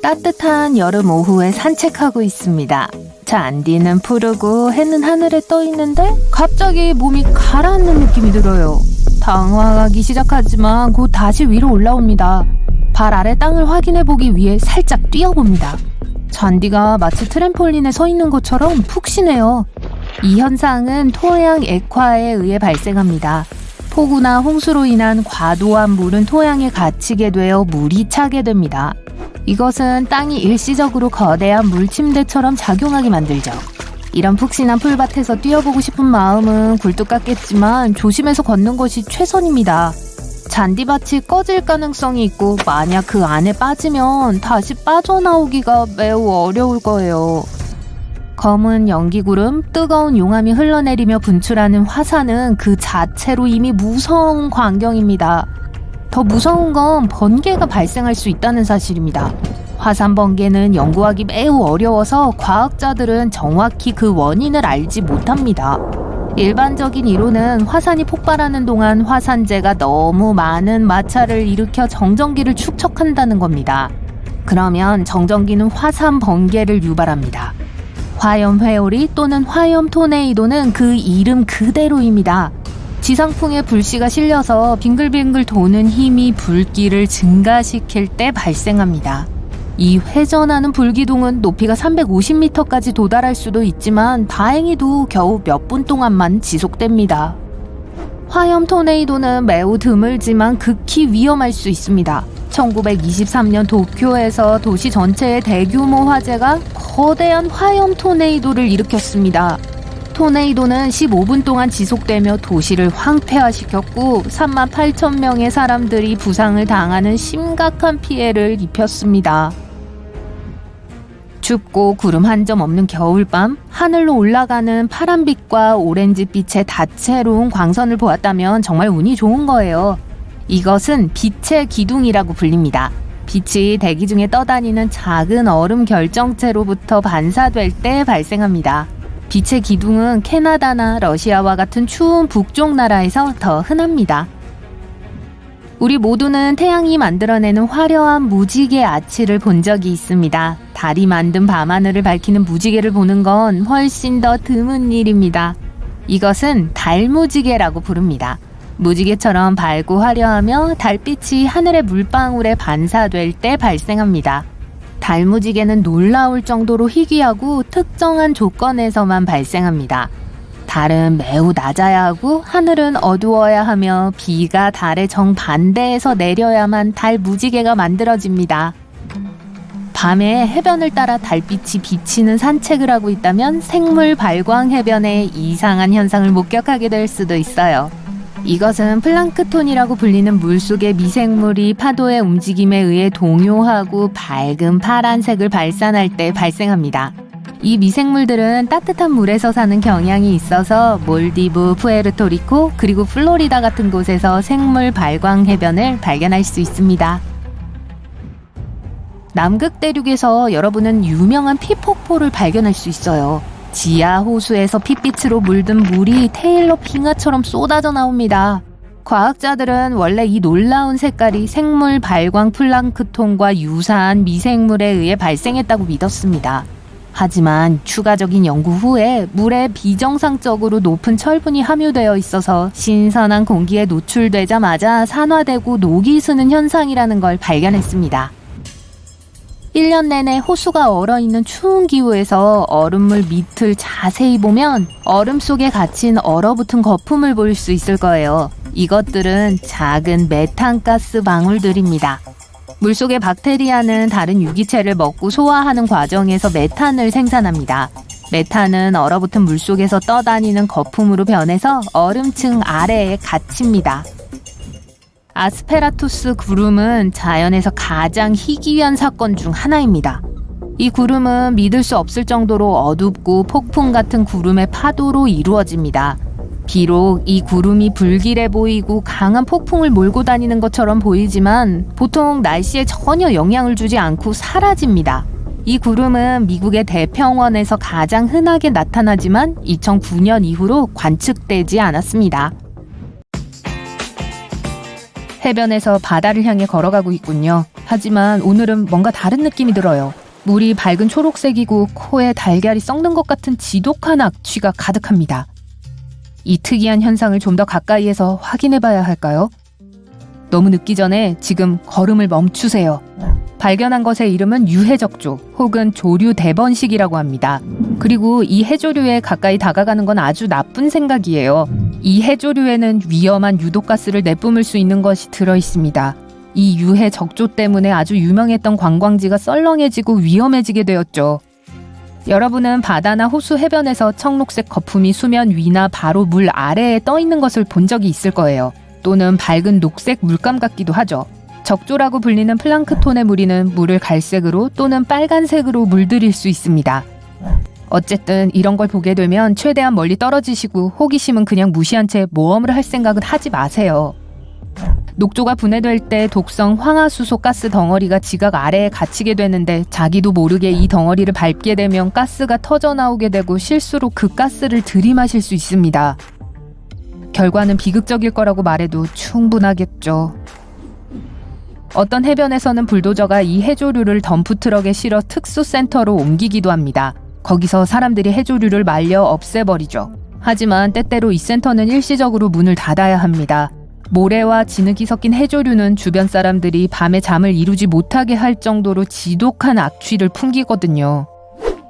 따뜻한 여름 오후에 산책하고 있습니다. 잔디는 푸르고 해는 하늘에 떠 있는데 갑자기 몸이 가라앉는 느낌이 들어요. 당황하기 시작하지만 곧 다시 위로 올라옵니다. 발 아래 땅을 확인해보기 위해 살짝 뛰어봅니다. 잔디가 마치 트램폴린에 서 있는 것처럼 푹신해요. 이 현상은 토양 액화에 의해 발생합니다. 폭우나 홍수로 인한 과도한 물은 토양에 갇히게 되어 물이 차게 됩니다. 이것은 땅이 일시적으로 거대한 물침대처럼 작용하게 만들죠. 이런 푹신한 풀밭에서 뛰어보고 싶은 마음은 굴뚝 같겠지만 조심해서 걷는 것이 최선입니다. 잔디밭이 꺼질 가능성이 있고 만약 그 안에 빠지면 다시 빠져나오기가 매우 어려울 거예요. 검은 연기구름, 뜨거운 용암이 흘러내리며 분출하는 화산은 그 자체로 이미 무서운 광경입니다. 더 무서운 건 번개가 발생할 수 있다는 사실입니다. 화산 번개는 연구하기 매우 어려워서 과학자들은 정확히 그 원인을 알지 못합니다. 일반적인 이론은 화산이 폭발하는 동안 화산재가 너무 많은 마찰을 일으켜 정전기를 축적한다는 겁니다. 그러면 정전기는 화산 번개를 유발합니다. 화염 회오리 또는 화염 토네이도는 그 이름 그대로입니다. 지상풍에 불씨가 실려서 빙글빙글 도는 힘이 불길을 증가시킬 때 발생합니다. 이 회전하는 불기둥은 높이가 350m까지 도달할 수도 있지만 다행히도 겨우 몇 분 동안만 지속됩니다. 화염 토네이도는 매우 드물지만 극히 위험할 수 있습니다. 1923년 도쿄에서 도시 전체의 대규모 화재가 거대한 화염 토네이도를 일으켰습니다. 토네이도는 15분 동안 지속되며 도시를 황폐화시켰고 38,000명의 사람들이 부상을 당하는 심각한 피해를 입혔습니다. 춥고 구름 한 점 없는 겨울밤, 하늘로 올라가는 파란빛과 오렌지빛의 다채로운 광선을 보았다면 정말 운이 좋은 거예요. 이것은 빛의 기둥이라고 불립니다. 빛이 대기 중에 떠다니는 작은 얼음 결정체로부터 반사될 때 발생합니다. 빛의 기둥은 캐나다나 러시아와 같은 추운 북쪽 나라에서 더 흔합니다. 우리 모두는 태양이 만들어내는 화려한 무지개 아치를 본 적이 있습니다. 달이 만든 밤하늘을 밝히는 무지개를 보는 건 훨씬 더 드문 일입니다. 이것은 달무지개라고 부릅니다. 무지개처럼 밝고 화려하며 달빛이 하늘의 물방울에 반사될 때 발생합니다. 달무지개는 놀라울 정도로 희귀하고 특정한 조건에서만 발생합니다. 달은 매우 낮아야 하고 하늘은 어두워야 하며 비가 달의 정반대에서 내려야만 달무지개가 만들어집니다. 밤에 해변을 따라 달빛이 비치는 산책을 하고 있다면 생물 발광 해변에 이상한 현상을 목격하게 될 수도 있어요. 이것은 플랑크톤이라고 불리는 물속의 미생물이 파도의 움직임에 의해 동요하고 밝은 파란색을 발산할 때 발생합니다. 이 미생물들은 따뜻한 물에서 사는 경향이 있어서 몰디브, 푸에르토리코, 그리고 플로리다 같은 곳에서 생물 발광 해변을 발견할 수 있습니다. 남극 대륙에서 여러분은 유명한 피폭포를 발견할 수 있어요. 지하 호수에서 핏빛으로 물든 물이 테일러 빙하처럼 쏟아져 나옵니다. 과학자들은 원래 이 놀라운 색깔이 생물 발광 플랑크톤과 유사한 미생물에 의해 발생했다고 믿었습니다. 하지만 추가적인 연구 후에 물에 비정상적으로 높은 철분이 함유되어 있어서 신선한 공기에 노출되자마자 산화되고 녹이 스는 현상이라는 걸 발견했습니다. 1년 내내 호수가 얼어있는 추운 기후에서 얼음물 밑을 자세히 보면 얼음 속에 갇힌 얼어붙은 거품을 볼 수 있을 거예요. 이것들은 작은 메탄가스 방울들입니다. 물속의 박테리아는 다른 유기체를 먹고 소화하는 과정에서 메탄을 생산합니다. 메탄은 얼어붙은 물속에서 떠다니는 거품으로 변해서 얼음층 아래에 갇힙니다. 아스페라투스 구름은 자연에서 가장 희귀한 사건 중 하나입니다. 이 구름은 믿을 수 없을 정도로 어둡고 폭풍 같은 구름의 파도로 이루어집니다. 비록 이 구름이 불길해 보이고 강한 폭풍을 몰고 다니는 것처럼 보이지만 보통 날씨에 전혀 영향을 주지 않고 사라집니다. 이 구름은 미국의 대평원에서 가장 흔하게 나타나지만 2009년 이후로 관측되지 않았습니다. 해변에서 바다를 향해 걸어가고 있군요. 하지만 오늘은 뭔가 다른 느낌이 들어요. 물이 밝은 초록색이고 코에 달걀이 썩는 것 같은 지독한 악취가 가득합니다. 이 특이한 현상을 좀 더 가까이에서 확인해봐야 할까요? 너무 늦기 전에 지금 걸음을 멈추세요. 발견한 것의 이름은 유해적조 혹은 조류 대번식이라고 합니다. 그리고 이 해조류에 가까이 다가가는 건 아주 나쁜 생각이에요. 이 해조류에는 위험한 유독가스를 내뿜을 수 있는 것이 들어있습니다. 이 유해적조 때문에 아주 유명했던 관광지가 썰렁해지고 위험해지게 되었죠. 여러분은 바다나 호수 해변에서 청록색 거품이 수면 위나 바로 물 아래에 떠 있는 것을 본 적이 있을 거예요. 또는 밝은 녹색 물감 같기도 하죠. 적조라고 불리는 플랑크톤의 무리는 물을 갈색으로 또는 빨간색으로 물들일 수 있습니다. 어쨌든 이런 걸 보게 되면 최대한 멀리 떨어지시고 호기심은 그냥 무시한 채 모험을 할 생각은 하지 마세요. 녹조가 분해될 때 독성 황화수소 가스 덩어리가 지각 아래에 갇히게 되는데 자기도 모르게 이 덩어리를 밟게 되면 가스가 터져 나오게 되고 실수로 그 가스를 들이마실 수 있습니다. 결과는 비극적일 거라고 말해도 충분하겠죠. 어떤 해변에서는 불도저가 이 해조류를 덤프트럭에 실어 특수센터로 옮기기도 합니다. 거기서 사람들이 해조류를 말려 없애버리죠. 하지만 때때로 이 센터는 일시적으로 문을 닫아야 합니다. 모래와 진흙이 섞인 해조류는 주변 사람들이 밤에 잠을 이루지 못하게 할 정도로 지독한 악취를 풍기거든요.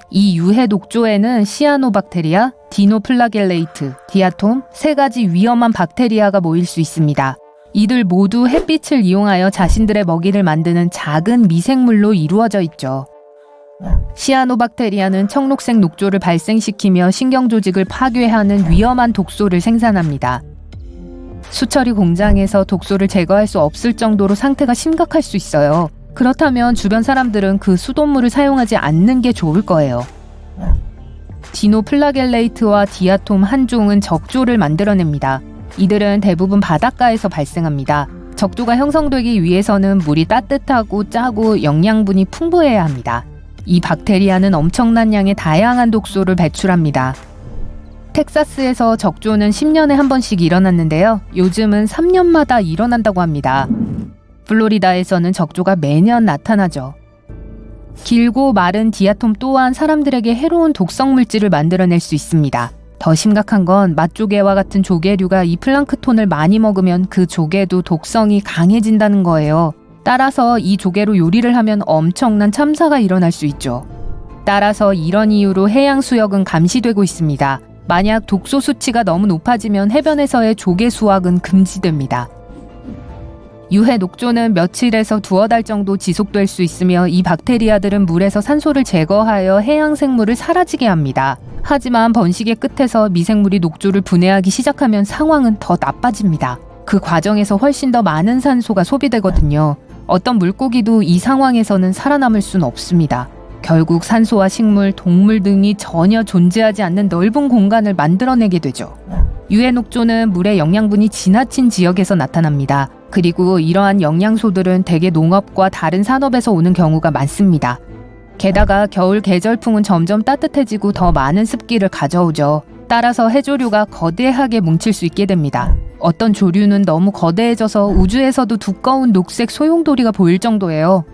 이 유해 녹조에는 시아노박테리아, 디노플라겔레이트, 디아톰, 3가지 위험한 박테리아가 모일 수 있습니다. 이들 모두 햇빛을 이용하여 자신들의 먹이를 만드는 작은 미생물로 이루어져 있죠. 시아노박테리아는 청록색 녹조를 발생시키며 신경조직을 파괴하는 위험한 독소를 생산합니다. 수처리 공장에서 독소를 제거할 수 없을 정도로 상태가 심각할 수 있어요. 그렇다면 주변 사람들은 그 수돗물을 사용하지 않는 게 좋을 거예요. 디노플라겔레이트와 디아톰 한 종은 적조를 만들어냅니다. 이들은 대부분 바닷가에서 발생합니다. 적조가 형성되기 위해서는 물이 따뜻하고 짜고 영양분이 풍부해야 합니다. 이 박테리아는 엄청난 양의 다양한 독소를 배출합니다. 텍사스에서 적조는 10년에 한 번씩 일어났는데요. 요즘은 3년마다 일어난다고 합니다. 플로리다에서는 적조가 매년 나타나죠. 길고 마른 디아톰 또한 사람들에게 해로운 독성 물질을 만들어낼 수 있습니다. 더 심각한 건 맛조개와 같은 조개류가 이 플랑크톤을 많이 먹으면 그 조개도 독성이 강해진다는 거예요. 따라서 이 조개로 요리를 하면 엄청난 참사가 일어날 수 있죠. 따라서 이런 이유로 해양 수역은 감시되고 있습니다. 만약 독소 수치가 너무 높아지면 해변에서의 조개 수확은 금지됩니다. 유해 녹조는 며칠에서 2-3달 정도 지속될 수 있으며 이 박테리아들은 물에서 산소를 제거하여 해양 생물을 사라지게 합니다. 하지만 번식의 끝에서 미생물이 녹조를 분해하기 시작하면 상황은 더 나빠집니다. 그 과정에서 훨씬 더 많은 산소가 소비되거든요. 어떤 물고기도 이 상황에서는 살아남을 수는 없습니다. 결국 산소와 식물, 동물 등이 전혀 존재하지 않는 넓은 공간을 만들어내게 되죠. 유해 녹조는 물의 영양분이 지나친 지역에서 나타납니다. 그리고 이러한 영양소들은 대개 농업과 다른 산업에서 오는 경우가 많습니다. 게다가 겨울 계절풍은 점점 따뜻해지고 더 많은 습기를 가져오죠. 따라서 해조류가 거대하게 뭉칠 수 있게 됩니다. 어떤 조류는 너무 거대해져서 우주에서도 두꺼운 녹색 소용돌이가 보일 정도예요.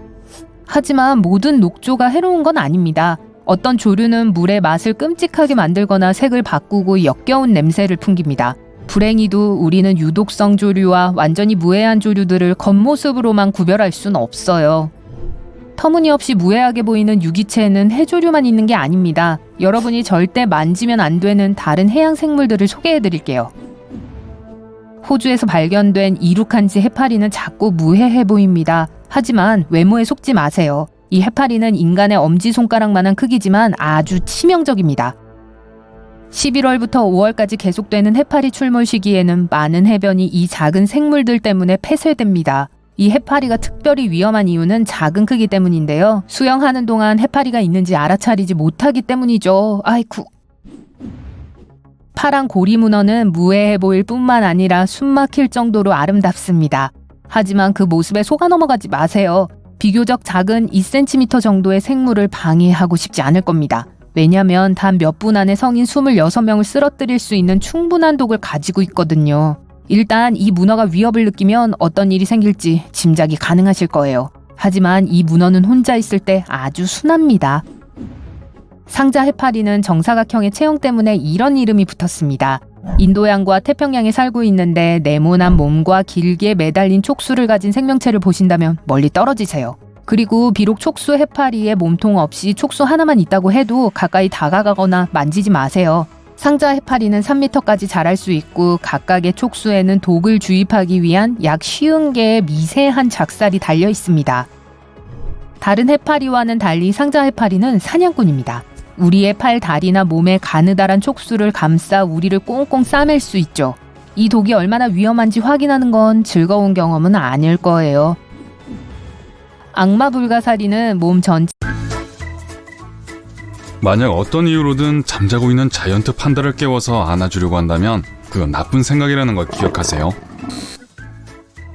하지만 모든 녹조가 해로운 건 아닙니다. 어떤 조류는 물의 맛을 끔찍하게 만들거나 색을 바꾸고 역겨운 냄새를 풍깁니다. 불행히도 우리는 유독성 조류와 완전히 무해한 조류들을 겉모습으로만 구별할 수는 없어요. 터무니없이 무해하게 보이는 유기체에는 해조류만 있는 게 아닙니다. 여러분이 절대 만지면 안 되는 다른 해양 생물들을 소개해드릴게요. 호주에서 발견된 이루칸지 해파리는 작고 무해해 보입니다. 하지만 외모에 속지 마세요. 이 해파리는 인간의 엄지손가락만한 크기지만 아주 치명적입니다. 11월부터 5월까지 계속되는 해파리 출몰 시기에는 많은 해변이 이 작은 생물들 때문에 폐쇄됩니다. 이 해파리가 특별히 위험한 이유는 작은 크기 때문인데요. 수영하는 동안 해파리가 있는지 알아차리지 못하기 때문이죠. 아이쿠. 파란 고리문어는 무해해 보일 뿐만 아니라 숨막힐 정도로 아름답습니다. 하지만 그 모습에 속아 넘어가지 마세요. 비교적 작은 2cm 정도의 생물을 방해하고 싶지 않을 겁니다. 왜냐면 단 몇 분 안에 성인 26명을 쓰러뜨릴 수 있는 충분한 독을 가지고 있거든요. 일단 이 문어가 위협을 느끼면 어떤 일이 생길지 짐작이 가능하실 거예요. 하지만 이 문어는 혼자 있을 때 아주 순합니다. 상자 해파리는 정사각형의 체형 때문에 이런 이름이 붙었습니다. 인도양과 태평양에 살고 있는데 네모난 몸과 길게 매달린 촉수를 가진 생명체를 보신다면 멀리 떨어지세요. 그리고 비록 촉수 해파리에 몸통 없이 촉수 하나만 있다고 해도 가까이 다가가거나 만지지 마세요. 상자 해파리는 3m까지 자랄 수 있고 각각의 촉수에는 독을 주입하기 위한 약 50개의 미세한 작살이 달려 있습니다. 다른 해파리와는 달리 상자 해파리는 사냥꾼입니다. 우리의 팔, 다리나 몸에 가느다란 촉수를 감싸 우리를 꽁꽁 싸맬 수 있죠. 이 독이 얼마나 위험한지 확인하는 건 즐거운 경험은 아닐 거예요. 악마 불가사리는 몸 전체 만약 어떤 이유로든 잠자고 있는 자이언트 판다를 깨워서 안아주려고 한다면 그건 나쁜 생각이라는 걸 기억하세요.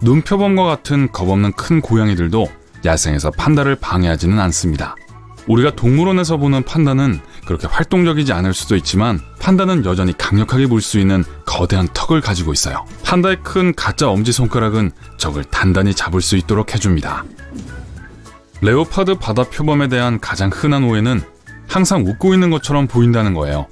눈표범과 같은 겁없는 큰 고양이들도 야생에서 판다를 방해하지는 않습니다. 우리가 동물원에서 보는 판다는 그렇게 활동적이지 않을 수도 있지만 판다는 여전히 강력하게 물 수 있는 거대한 턱을 가지고 있어요. 판다의 큰 가짜 엄지손가락은 적을 단단히 잡을 수 있도록 해줍니다. 레오파드 바다 표범에 대한 가장 흔한 오해는 항상 웃고 있는 것처럼 보인다는 거예요.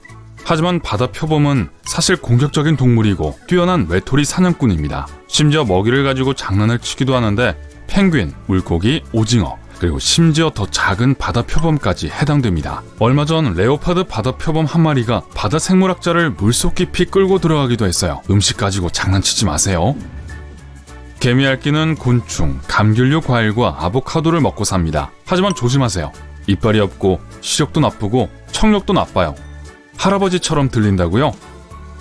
하지만 바다 표범은 사실 공격적인 동물이고 뛰어난 외톨이 사냥꾼입니다. 심지어 먹이를 가지고 장난을 치기도 하는데 펭귄, 물고기, 오징어, 그리고 심지어 더 작은 바다 표범까지 해당됩니다. 얼마 전 레오파드 바다 표범 한 마리가 바다 생물학자를 물속 깊이 끌고 들어가기도 했어요. 음식 가지고 장난치지 마세요. 개미알기는 곤충, 감귤류 과일과 아보카도를 먹고 삽니다. 하지만 조심하세요. 이빨이 없고 시력도 나쁘고 청력도 나빠요. 할아버지처럼 들린다고요?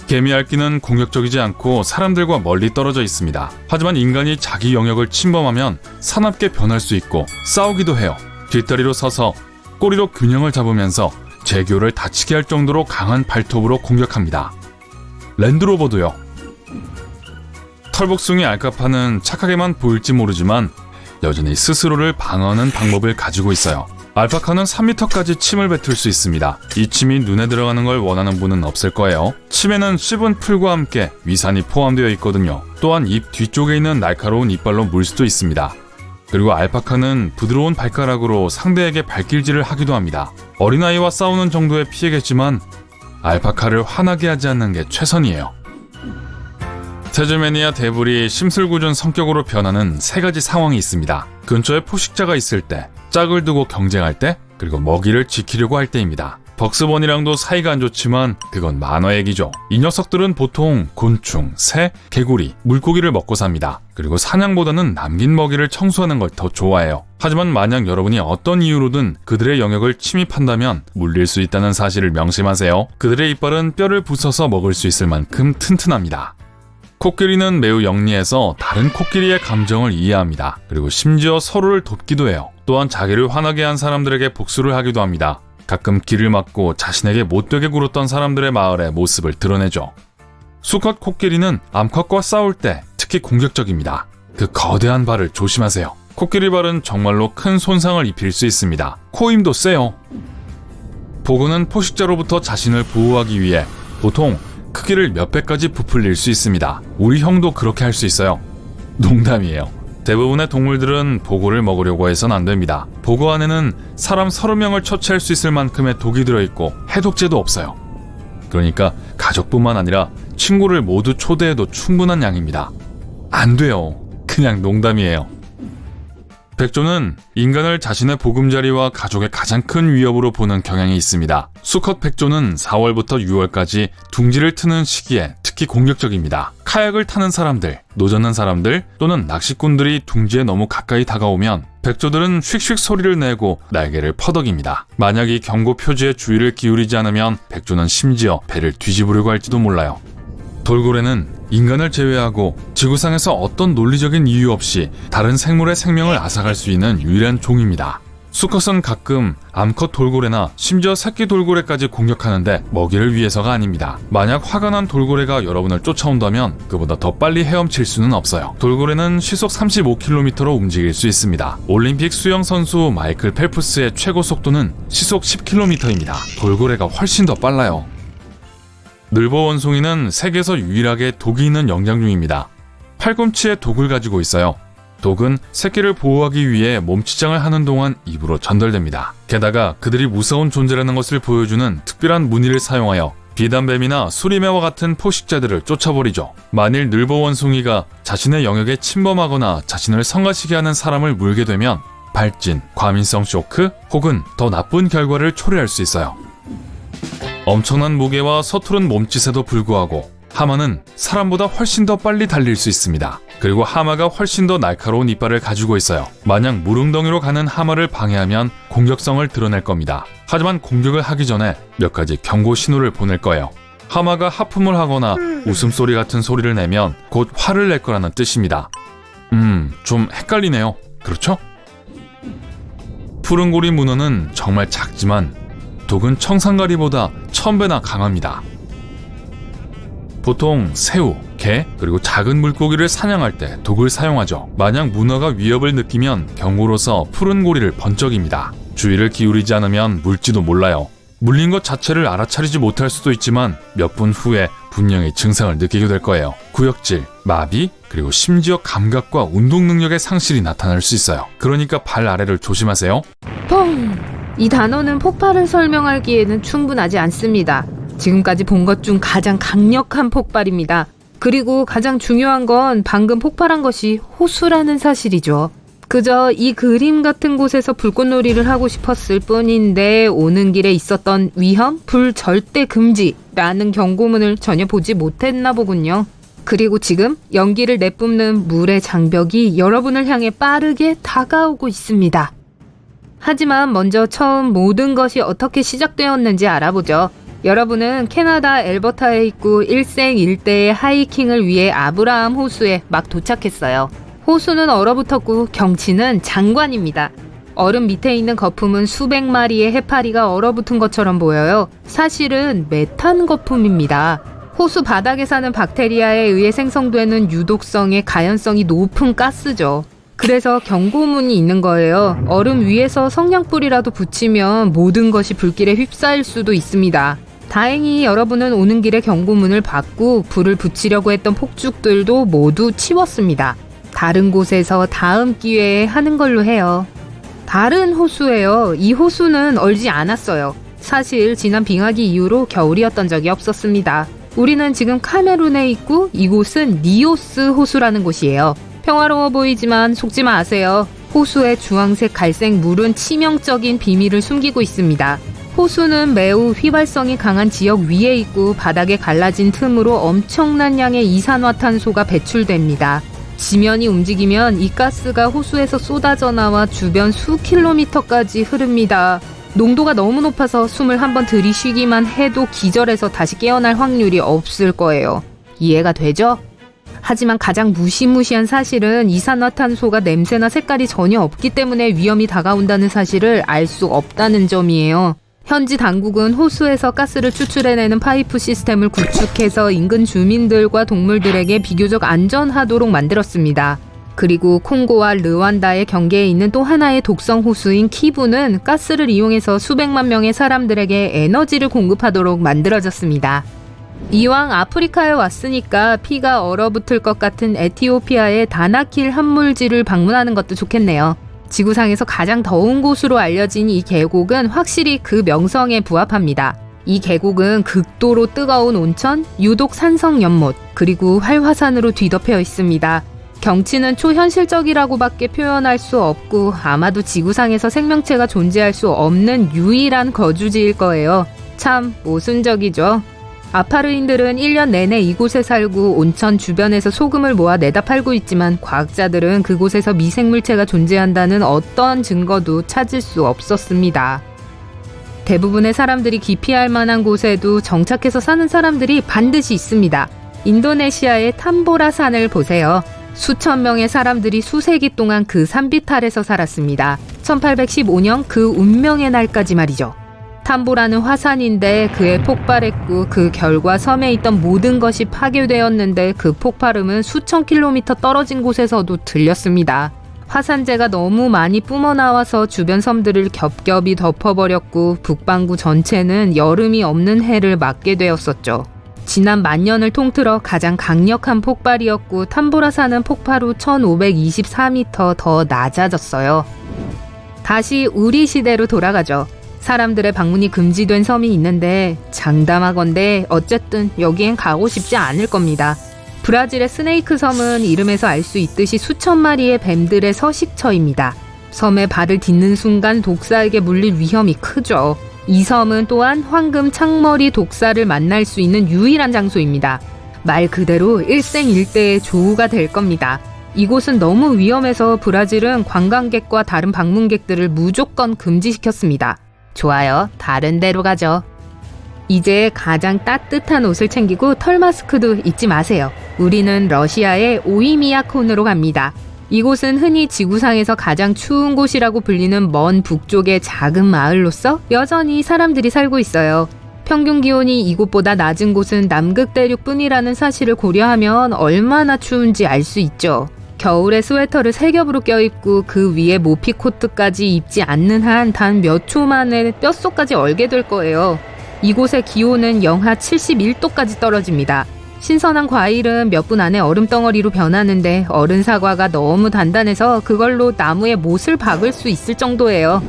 개미알기는 공격적이지 않고 사람들과 멀리 떨어져 있습니다. 하지만 인간이 자기 영역을 침범하면 사납게 변할 수 있고 싸우기도 해요. 뒷다리로 서서 꼬리로 균형을 잡으면서 제교를 다치게 할 정도로 강한 발톱으로 공격합니다. 랜드로버도요. 털복숭이 알카파는 착하게만 보일지 모르지만 여전히 스스로를 방어하는 방법을 가지고 있어요. 알파카는 3m까지 침을 뱉을 수 있습니다. 이 침이 눈에 들어가는 걸 원하는 분은 없을 거예요. 침에는 씹은 풀과 함께 위산이 포함되어 있거든요. 또한 입 뒤쪽에 있는 날카로운 이빨로 물 수도 있습니다. 그리고 알파카는 부드러운 발가락으로 상대에게 발길질을 하기도 합니다. 어린아이와 싸우는 정도의 피해겠지만 알파카를 화나게 하지 않는 게 최선이에요. 태즈메니아 대불이 심술궂은 성격으로 변하는 3가지 상황이 있습니다. 근처에 포식자가 있을 때, 짝을 두고 경쟁할 때, 그리고 먹이를 지키려고 할 때입니다. 벅스번이랑도 사이가 안 좋지만 그건 만화 얘기죠. 이 녀석들은 보통 곤충, 새, 개구리, 물고기를 먹고 삽니다. 그리고 사냥보다는 남긴 먹이를 청소하는 걸 더 좋아해요. 하지만 만약 여러분이 어떤 이유로든 그들의 영역을 침입한다면 물릴 수 있다는 사실을 명심하세요. 그들의 이빨은 뼈를 부숴서 먹을 수 있을 만큼 튼튼합니다. 코끼리는 매우 영리해서 다른 코끼리의 감정을 이해합니다. 그리고 심지어 서로를 돕기도 해요. 또한 자기를 화나게 한 사람들에게 복수를 하기도 합니다. 가끔 길을 막고 자신에게 못되게 굴었던 사람들의 마을의 모습을 드러내죠. 수컷 코끼리는 암컷과 싸울 때 특히 공격적입니다. 그 거대한 발을 조심하세요. 코끼리 발은 정말로 큰 손상을 입힐 수 있습니다. 코임도 세요. 보고는 포식자로부터 자신을 보호하기 위해 보통 크기를 몇 배까지 부풀릴 수 있습니다. 우리 형도 그렇게 할 수 있어요. 농담이에요. 대부분의 동물들은 보고를 먹으려고 해선 안 됩니다. 보고 안에는 사람 30명을 처치할 수 있을 만큼의 독이 들어있고 해독제도 없어요. 그러니까 가족뿐만 아니라 친구를 모두 초대해도 충분한 양입니다. 안 돼요. 그냥 농담이에요. 백조는 인간을 자신의 보금자리와 가족의 가장 큰 위협으로 보는 경향이 있습니다. 수컷 백조는 4월부터 6월까지 둥지를 트는 시기에 특히 공격적입니다. 카약을 타는 사람들, 노젓는 사람들 또는 낚시꾼들이 둥지에 너무 가까이 다가오면 백조들은 휙휙 소리를 내고 날개를 퍼덕입니다. 만약 이 경고 표지에 주의를 기울이지 않으면 백조는 심지어 배를 뒤집으려고 할지도 몰라요. 돌고래는 인간을 제외하고 지구상에서 어떤 논리적인 이유 없이 다른 생물의 생명을 앗아갈 수 있는 유일한 종입니다. 수컷은 가끔 암컷 돌고래나 심지어 새끼 돌고래까지 공격하는데 먹이를 위해서가 아닙니다. 만약 화가 난 돌고래가 여러분을 쫓아온다면 그보다 더 빨리 헤엄칠 수는 없어요. 돌고래는 시속 35km로 움직일 수 있습니다. 올림픽 수영 선수 마이클 펠프스의 최고 속도는 시속 10km입니다. 돌고래가 훨씬 더 빨라요. 늘보 원숭이는 세계에서 유일하게 독이 있는 영장류입니다. 팔꿈치에 독을 가지고 있어요. 독은 새끼를 보호하기 위해 몸치장을 하는 동안 입으로 전달됩니다. 게다가 그들이 무서운 존재라는 것을 보여주는 특별한 무늬를 사용하여 비단뱀이나 수리매와 같은 포식자들을 쫓아버리죠. 만일 늘보원숭이가 자신의 영역에 침범하거나 자신을 성가시게 하는 사람을 물게 되면 발진, 과민성 쇼크 혹은 더 나쁜 결과를 초래할 수 있어요. 엄청난 무게와 서투른 몸짓에도 불구하고 하마는 사람보다 훨씬 더 빨리 달릴 수 있습니다. 그리고 하마가 훨씬 더 날카로운 이빨을 가지고 있어요. 만약 무릉덩이로 가는 하마를 방해하면 공격성을 드러낼 겁니다. 하지만 공격을 하기 전에 몇 가지 경고 신호를 보낼 거예요. 하마가 하품을 하거나 웃음소리 같은 소리를 내면 곧 화를 낼 거라는 뜻입니다. 좀 헷갈리네요. 그렇죠? 푸른고리 문어는 정말 작지만 독은 청산가리보다 1000배나 강합니다. 보통 새우, 게, 그리고 작은 물고기를 사냥할 때 독을 사용하죠. 만약 문어가 위협을 느끼면 경고로서 푸른 고리를 번쩍입니다. 주의를 기울이지 않으면 물지도 몰라요. 물린 것 자체를 알아차리지 못할 수도 있지만 몇 분 후에 분명히 증상을 느끼게 될 거예요. 구역질, 마비, 그리고 심지어 감각과 운동 능력의 상실이 나타날 수 있어요. 그러니까 발 아래를 조심하세요. 펑! 이 단어는 폭발을 설명하기에는 충분하지 않습니다. 지금까지 본 것 중 가장 강력한 폭발입니다. 그리고 가장 중요한 건 방금 폭발한 것이 호수라는 사실이죠. 그저 이 그림 같은 곳에서 불꽃놀이를 하고 싶었을 뿐인데 오는 길에 있었던 위험, 불 절대 금지라는 경고문을 전혀 보지 못했나 보군요. 그리고 지금 연기를 내뿜는 물의 장벽이 여러분을 향해 빠르게 다가오고 있습니다. 하지만 먼저 처음 모든 것이 어떻게 시작되었는지 알아보죠. 여러분은 캐나다 엘버타에 있고 일생일대의 하이킹을 위해 아브라함 호수에 막 도착했어요. 호수는 얼어붙었고 경치는 장관입니다. 얼음 밑에 있는 거품은 수백 마리의 해파리가 얼어붙은 것처럼 보여요. 사실은 메탄 거품입니다. 호수 바닥에 사는 박테리아에 의해 생성되는 유독성의 가연성이 높은 가스죠. 그래서 경고문이 있는 거예요. 얼음 위에서 성냥불이라도 붙이면 모든 것이 불길에 휩싸일 수도 있습니다. 다행히 여러분은 오는 길에 경고문을 받고 불을 붙이려고 했던 폭죽들도 모두 치웠습니다. 다른 곳에서 다음 기회에 하는 걸로 해요. 다른 호수예요. 이 호수는 얼지 않았어요. 사실 지난 빙하기 이후로 겨울이었던 적이 없었습니다. 우리는 지금 카메룬에 있고 이곳은 니오스 호수라는 곳이에요. 평화로워 보이지만 속지 마세요. 호수의 주황색 갈색 물은 치명적인 비밀을 숨기고 있습니다. 호수는 매우 휘발성이 강한 지역 위에 있고 바닥에 갈라진 틈으로 엄청난 양의 이산화탄소가 배출됩니다. 지면이 움직이면 이 가스가 호수에서 쏟아져 나와 주변 수킬로미터까지 흐릅니다. 농도가 너무 높아서 숨을 한번 들이쉬기만 해도 기절해서 다시 깨어날 확률이 없을 거예요. 이해가 되죠? 하지만 가장 무시무시한 사실은 이산화탄소가 냄새나 색깔이 전혀 없기 때문에 위험이 다가온다는 사실을 알 수 없다는 점이에요. 현지 당국은 호수에서 가스를 추출해내는 파이프 시스템을 구축해서 인근 주민들과 동물들에게 비교적 안전하도록 만들었습니다. 그리고 콩고와 르완다의 경계에 있는 또 하나의 독성 호수인 키부는 가스를 이용해서 수백만 명의 사람들에게 에너지를 공급하도록 만들어졌습니다. 이왕 아프리카에 왔으니까 피가 얼어붙을 것 같은 에티오피아의 다나킬 함물지를 방문하는 것도 좋겠네요. 지구상에서 가장 더운 곳으로 알려진 이 계곡은 확실히 그 명성에 부합합니다. 이 계곡은 극도로 뜨거운 온천, 유독 산성 연못, 그리고 활화산으로 뒤덮여 있습니다. 경치는 초현실적이라고밖에 표현할 수 없고 아마도 지구상에서 생명체가 존재할 수 없는 유일한 거주지일 거예요. 참 모순적이죠. 아파르인들은 1년 내내 이곳에 살고 온천 주변에서 소금을 모아 내다 팔고 있지만 과학자들은 그곳에서 미생물체가 존재한다는 어떤 증거도 찾을 수 없었습니다. 대부분의 사람들이 기피할 만한 곳에도 정착해서 사는 사람들이 반드시 있습니다. 인도네시아의 탐보라 산을 보세요. 수천 명의 사람들이 수세기 동안 그 산비탈에서 살았습니다. 1815년 그 운명의 날까지 말이죠. 탐보라는 화산인데 그에 폭발했고 그 결과 섬에 있던 모든 것이 파괴되었는데 그 폭발음은 수천 킬로미터 떨어진 곳에서도 들렸습니다. 화산재가 너무 많이 뿜어나와서 주변 섬들을 겹겹이 덮어버렸고 북반구 전체는 여름이 없는 해를 맞게 되었었죠. 지난 만년을 통틀어 가장 강력한 폭발이었고 탐보라산은 폭발 후 1524m 더 낮아졌어요. 다시 우리 시대로 돌아가죠. 사람들의 방문이 금지된 섬이 있는데 장담하건대 어쨌든 여기엔 가고 싶지 않을 겁니다. 브라질의 스네이크 섬은 이름에서 알 수 있듯이 수천 마리의 뱀들의 서식처입니다. 섬에 발을 딛는 순간 독사에게 물릴 위험이 크죠. 이 섬은 또한 황금 창머리 독사를 만날 수 있는 유일한 장소입니다. 말 그대로 일생일대의 조우가 될 겁니다. 이곳은 너무 위험해서 브라질은 관광객과 다른 방문객들을 무조건 금지시켰습니다. 좋아요. 다른 데로 가죠. 이제 가장 따뜻한 옷을 챙기고 털 마스크도 잊지 마세요. 우리는 러시아의 오이미야콘으로 갑니다. 이곳은 흔히 지구상에서 가장 추운 곳이라고 불리는 먼 북쪽의 작은 마을로서 여전히 사람들이 살고 있어요. 평균 기온이 이곳보다 낮은 곳은 남극 대륙뿐이라는 사실을 고려하면 얼마나 추운지 알 수 있죠. 겨울에 스웨터를 3겹으로 껴입고 그 위에 모피 코트까지 입지 않는 한 단 몇 초 만에 뼛속까지 얼게 될 거예요. 이곳의 기온은 영하 71도까지 떨어집니다. 신선한 과일은 몇 분 안에 얼음덩어리로 변하는데 얼은 사과가 너무 단단해서 그걸로 나무에 못을 박을 수 있을 정도예요.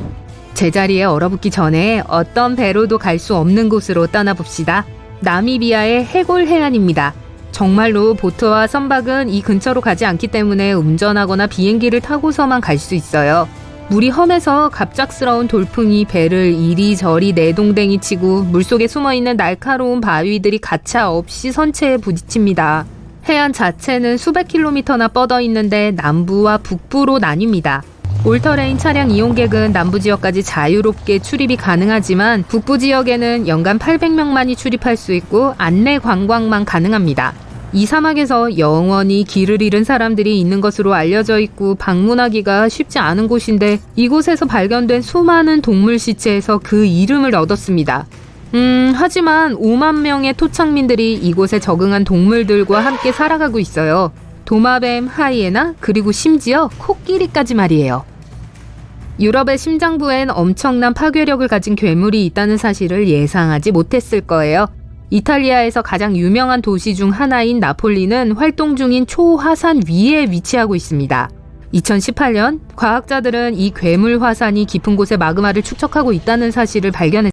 제자리에 얼어붙기 전에 어떤 배로도 갈 수 없는 곳으로 떠나봅시다. 나미비아의 해골 해안입니다. 정말로 보트와 선박은 이 근처로 가지 않기 때문에 운전하거나 비행기를 타고서만 갈 수 있어요. 물이 험해서 갑작스러운 돌풍이 배를 이리저리 내동댕이 치고 물속에 숨어있는 날카로운 바위들이 가차 없이 선체에 부딪힙니다. 해안 자체는 수백 킬로미터나 뻗어 있는데 남부와 북부로 나뉩니다. 올터레인 차량 이용객은 남부 지역까지 자유롭게 출입이 가능하지만 북부 지역에는 연간 800명만이 출입할 수 있고 안내 관광만 가능합니다. 이 사막에서 영원히 길을 잃은 사람들이 있는 것으로 알려져 있고 방문하기가 쉽지 않은 곳인데 이곳에서 발견된 수많은 동물 시체에서 그 이름을 얻었습니다. 하지만 5만 명의 토착민들이 이곳에 적응한 동물들과 함께 살아가고 있어요. 도마뱀, 하이에나, 그리고 심지어 코끼리까지 말이에요. 유럽의 심장부엔 엄청난 파괴력을 가진 괴물이 있다는 사실을 예상하지 못했을 거예요. 이탈리아에서 가장 유명한 도시 중 하나인 나폴리는 활동 중인 초화산 위에 위치하고 있습니다. 2018년 과학자들은 이 괴물 화산이 깊은 곳에 마그마를 축적하고 있다는 사실을 발견했습니다.